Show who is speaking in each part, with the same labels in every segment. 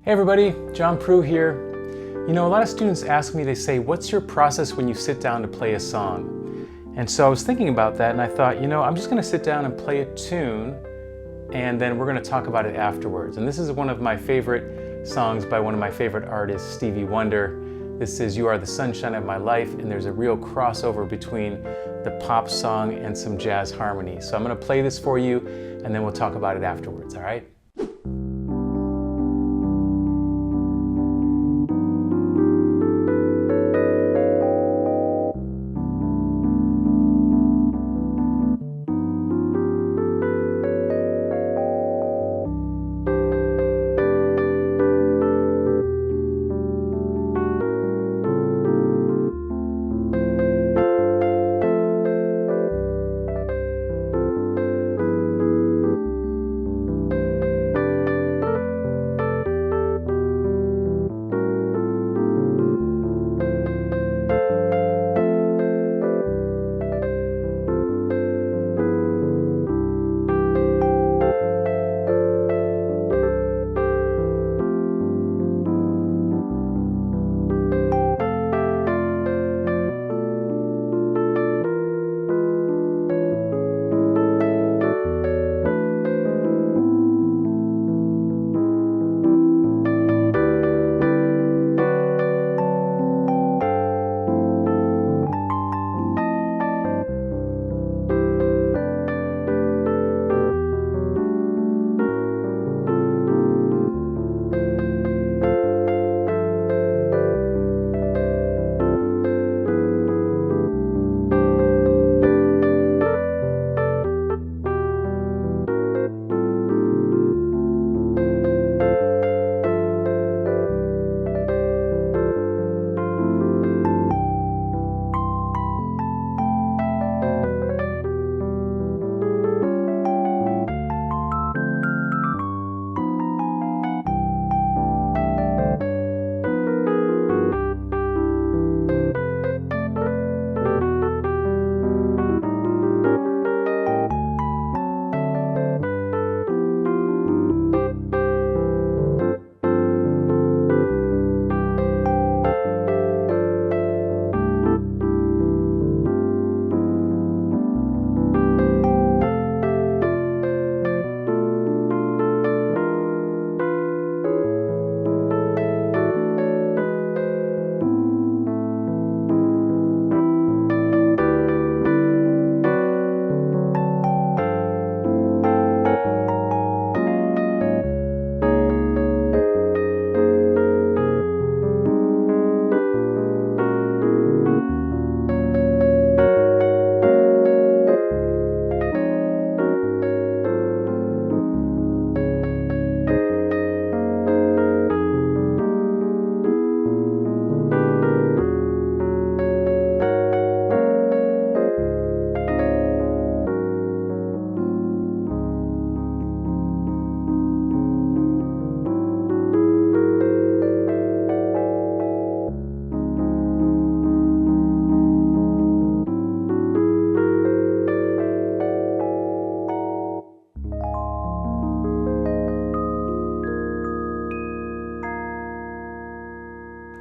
Speaker 1: Hey everybody, Proulx here. You know, a lot of students ask me, they say, what's your process when you sit down to play a song? And so I was thinking about that and I thought, you know, I'm just gonna sit down and play a tune and then we're gonna talk about it afterwards. And this is one of my favorite songs by one of my favorite artists, Stevie Wonder. This is You Are the Sunshine of My Life, and there's a real crossover between the pop song and some jazz harmony. So I'm gonna play this for you and then we'll talk about it afterwards, all right?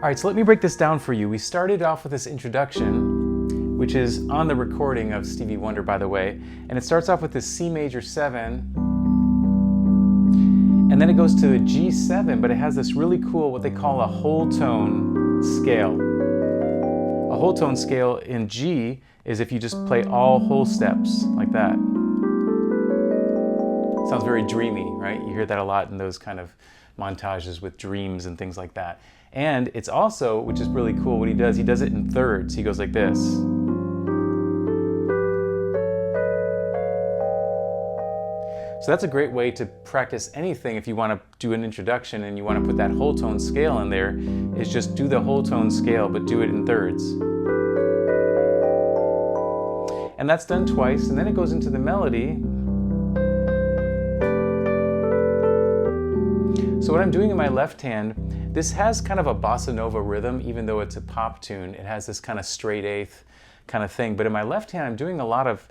Speaker 1: All right, so let me break this down for you. We started off with this introduction, which is on the recording of Stevie Wonder, by the way, and it starts off with this C major 7, and then it goes to a G7, but it has this really cool, what they call a whole tone scale. A whole tone scale in G is if you just play all whole steps, like that. Sounds very dreamy, right? You hear that a lot in those kind of montages with dreams and things like that. And it's also, which is really cool, what he does it in thirds. He goes like this. So that's a great way to practice anything if you want to do an introduction and you want to put that whole tone scale in there, is just do the whole tone scale, but do it in thirds. And that's done twice, and then it goes into the melody. So what I'm doing in my left hand, this has kind of a bossa nova rhythm, even though it's a pop tune. It has this kind of straight eighth kind of thing. But in my left hand, I'm doing a lot of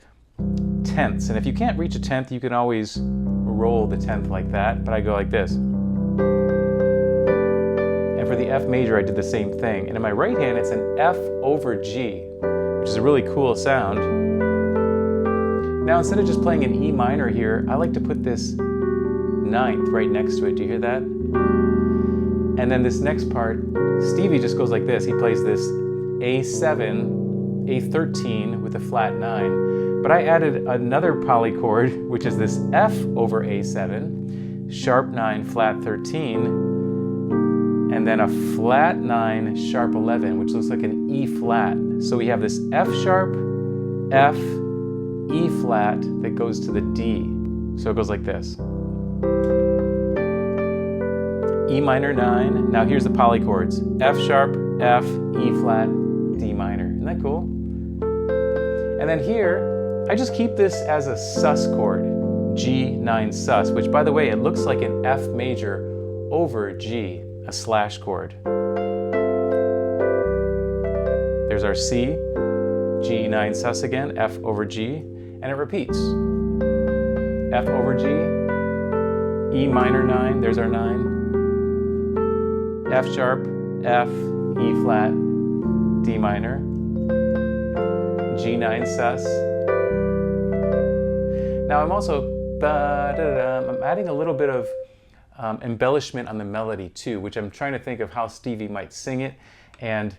Speaker 1: tenths. And if you can't reach a tenth, you can always roll the tenth like that. But I go like this. F major, I did the same thing. And in my right hand, it's an F over G, which is a really cool sound. Now, instead of just playing an E minor here, I like to put this ninth right next to it. Do you hear that? And then this next part, Stevie just goes like this. He plays this A7, A13 with a flat 9. But I added another polychord, which is this F over A7, sharp 9, flat 13, and then a flat 9, sharp 11, which looks like an E flat. So we have this F sharp, F, E flat that goes to the D. So it goes like this. E minor 9. Now here's the polychords. F sharp, F, E flat, D minor. Isn't that cool? And then here, I just keep this as a sus chord, G9 sus, which by the way, it looks like an F major over G, a slash chord. There's our C, G9 sus again, F over G, and it repeats. F over G, E minor 9, there's our 9. F sharp, F, E flat, D minor, G9 sus. Now I'm also, I'm adding a little bit of embellishment on the melody too, which I'm trying to think of how Stevie might sing it. And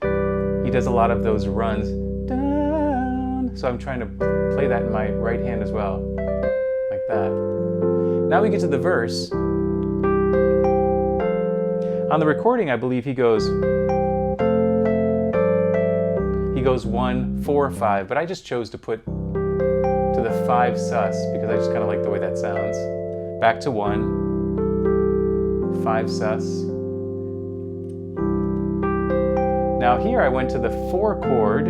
Speaker 1: he does a lot of those runs, down. So I'm trying to play that in my right hand as well, like that. Now we get to the verse. On the recording, I believe he goes 1, 4, 5, but I just chose to put to the 5 sus because I just kind of like the way that sounds. Back to 1, 5 sus. Now here I went to the 4 chord,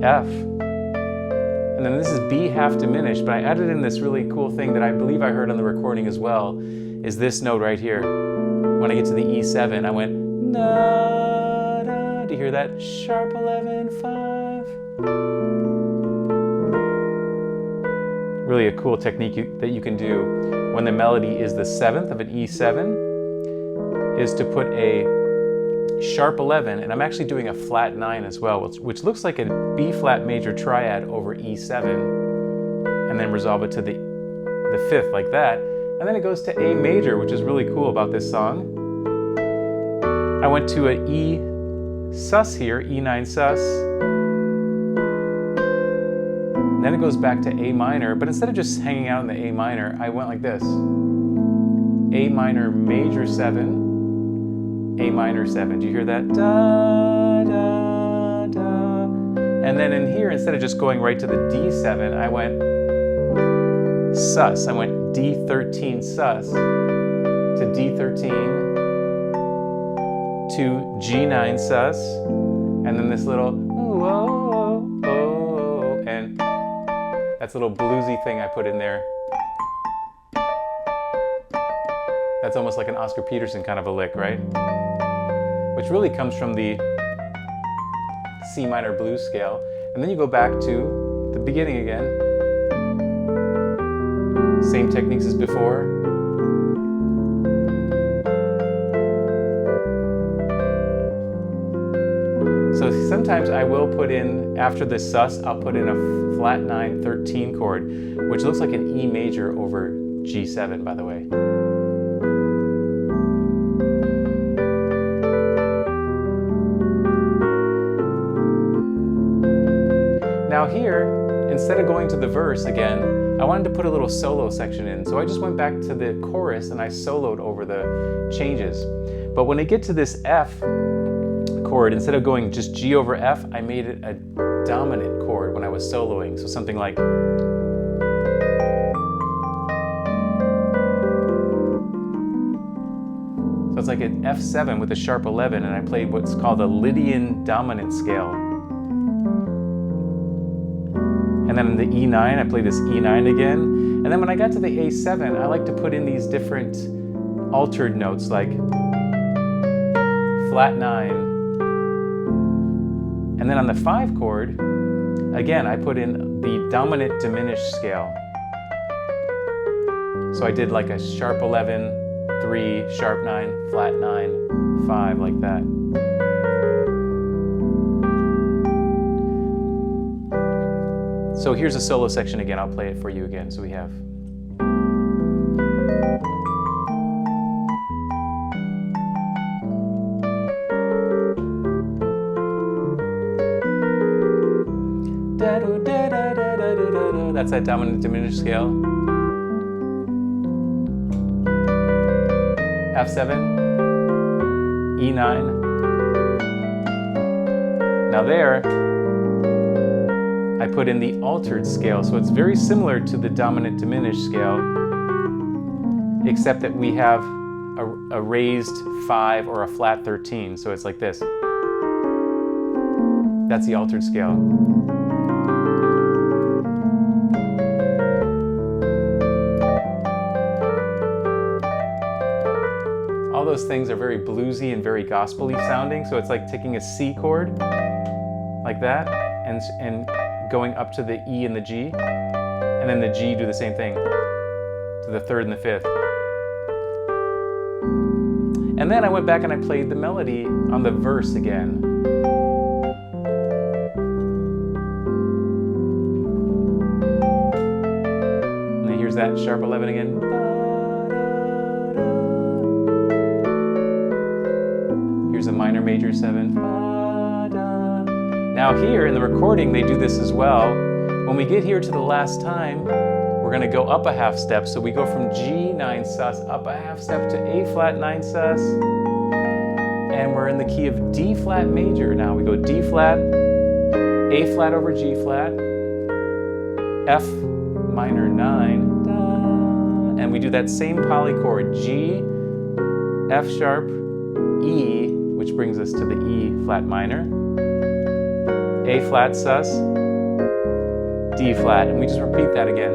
Speaker 1: F, and then this is B half diminished, but I added in this really cool thing that I believe I heard on the recording as well, is this note right here. When I get to the E7, I went, da, da. Do you hear that? Sharp 11, 5. Really a cool technique that you can do when the melody is the 7th of an E7 is to put a sharp 11, and I'm actually doing a flat 9 as well, which looks like a B flat major triad over E7, and then resolve it to the 5th like that. And then it goes to A major, which is really cool about this song. I went to an E sus here, E9 sus. Then it goes back to A minor, but instead of just hanging out in the A minor, I went like this. A minor major 7, A minor 7. Do you hear that? Da, da, da. And then in here, instead of just going right to the D7, I went sus. I went D13 sus to D13 to G9 sus, and then this little ooh, oh, oh, oh, and that's a little bluesy thing I put in there. That's almost like an Oscar Peterson kind of a lick, right? Which really comes from the C minor blues scale. And then you go back to the beginning again. Same techniques as before. So sometimes I will put in, after the sus, I'll put in a flat 9 13 chord, which looks like an E major over G7, by the way. Now here, instead of going to the verse again, I wanted to put a little solo section in. So I just went back to the chorus and I soloed over the changes. But when I get to this F chord, instead of going just G over F, I made it a dominant chord when I was soloing. So something like, so it's like an F7 with a sharp 11, and I played what's called a Lydian dominant scale. And then in the E9, I played this E9 again. And then when I got to the A7, I like to put in these different altered notes like flat 9. And then on the 5 chord, again, I put in the dominant diminished scale. So I did like a sharp 11, 3, sharp 9, flat 9, 5, like that. So here's a solo section again. I'll play it for you again. So we have. That's that dominant diminished scale. F7, E9. Now there, I put in the altered scale, so it's very similar to the dominant diminished scale, except that we have a raised 5 or a flat 13, so it's like this. That's the altered scale. All those things are very bluesy and very gospel-y sounding, so it's like taking a C chord, like that, and going up to the E and the G, and then the G do the same thing, to the 3rd and the 5th. And then I went back and I played the melody on the verse again. And then here's that sharp 11 again. Here's a minor major 7. Now here in the recording, they do this as well. When we get here to the last time, we're going to go up a half step. So we go from G 9 sus up a half step to A flat 9 sus. And we're in the key of D flat major. Now we go D flat, A flat over G flat, F minor 9, and we do that same polychord, G, F sharp, E, which brings us to the E flat minor, A flat sus, D flat, and we just repeat that again.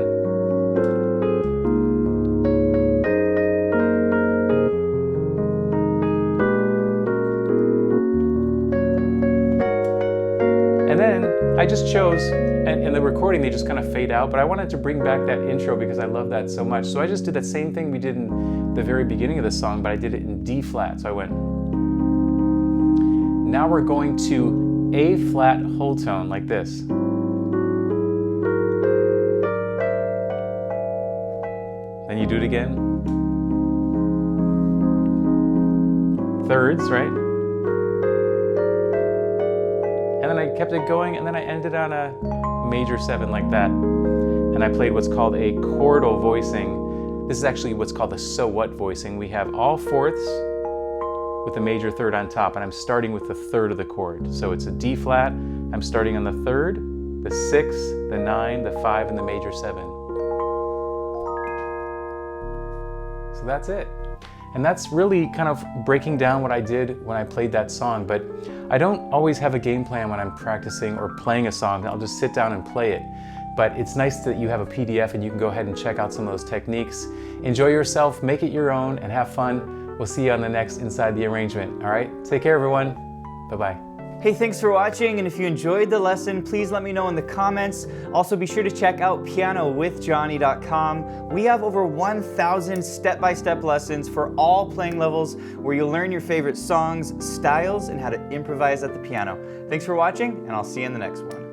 Speaker 1: And then I just chose, and in the recording they just kind of fade out, but I wanted to bring back that intro because I love that so much. So I just did that same thing we did in the very beginning of the song, but I did it in D flat. So I went. Now we're going to A flat whole tone like this. Then you do it again. Thirds, right? And then I kept it going, and then I ended on a major 7 like that. And I played what's called a chordal voicing. This is actually what's called the so what voicing. We have all fourths with a major 3rd on top, and I'm starting with the 3rd of the chord. So it's a D flat, I'm starting on the 3rd, the 6, the 9, the 5, and the major 7. So that's it. And that's really kind of breaking down what I did when I played that song, but I don't always have a game plan when I'm practicing or playing a song. I'll just sit down and play it. But it's nice that you have a PDF and you can go ahead and check out some of those techniques. Enjoy yourself, make it your own, and have fun. We'll see you on the next Inside the Arrangement. All right, take care everyone. Bye-bye.
Speaker 2: Hey, thanks for watching, and if you enjoyed the lesson, please let me know in the comments. Also, be sure to check out pianowithjonny.com. We have over 1,000 step-by-step lessons for all playing levels where you'll learn your favorite songs, styles, and how to improvise at the piano. Thanks for watching, and I'll see you in the next one.